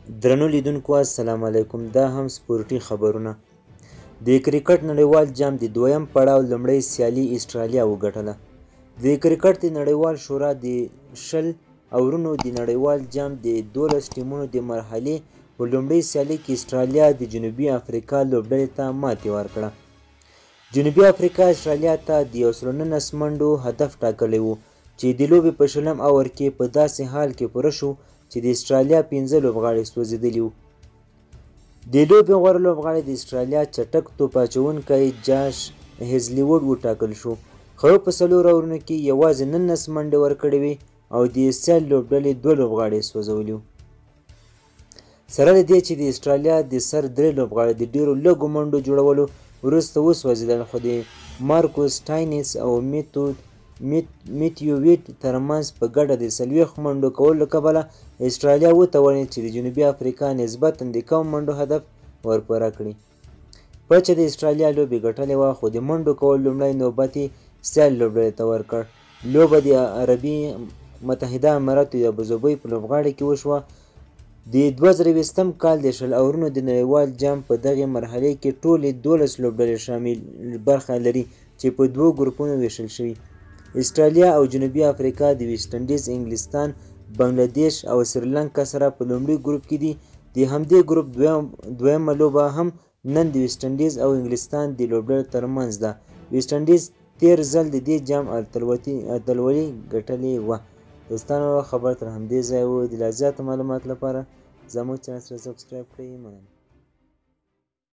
درنو لیدونکو السلام علیکم. دا هم سپورټي خبرونه. د کرکټ نړیوال جام د دویم پړاو لومړۍ سیالي استرالیا وګټله. د کرکټ د نړیوال شورا د 20 اورونو د نړیوال جام د 12 ټیمونو د مرحلې په لومړۍ سیالي کې استرالیا د جنوبي افریقا لوبډلې ته ماتې ورکړه. جنوبي افریقا استرالیا ته د 119 منډو هدف ټاکلی و چې د لوبې په 20 اور کې په داسې حال کې پوره شو چې د استرالیا 15 لوبغاړي سوځېدلي وو. د لوبې غوره لوبغاړی د استرالیا چټک توپ اچوونکی جاش هیزلیوډ وټاکل شو، خو په 4 اورونو کې یوازې 19 منډې ورکړې وې او د سیال لوبډلې 2 لوبغاړي سوځولي وو. سره له دې چې د استرالیا د سر 3 لوبغاړي د ډېرو لږو منډو جوړولو وروسته وسوځېدل، خو د مارکوس ټاینس او میتیو ویټ ترمنځ په ګډه د 40 منډو کولو له کبله استرالیا وتوانېد چې د جنوبي افریقا نسبتاً د کم منډو هدف ورپوره کړي. په چې د استرالیا لوبې ګټلې وه، خو د منډو کولو لومړی نوبت یې سیال لوبډلې ته ورکړ. لوبه د عربي متحده اماراتو د ابوظبي په لوبغاړي کې وشوه. د 2020 کال د 20 اورونو د نړیوال جام په دغې مرحلې کې ټولې 12 لوبډلې شامل برخه لري چې په 2 ګروپونو ویشل شوي. استرالیا او جنوبي افریقا د ویسټ انډیز، انګلستان، بنګلادیش او سریلانکا سره په لومړي ګروپ کې دي. د همدې ګروپ دویمه لوبه هم نن د ویسټ انډیز او انګلستان د لوبډلو ترمنځ ده. ویسټ انډیز تیر ځل د دې جام اتلولي ګټلې وه. دوستانو، خبر تر همدې ځای و. د لا زیاتو معلوماتو لپاره زموږ چینل سره سبسکرایب کړئ. مننه.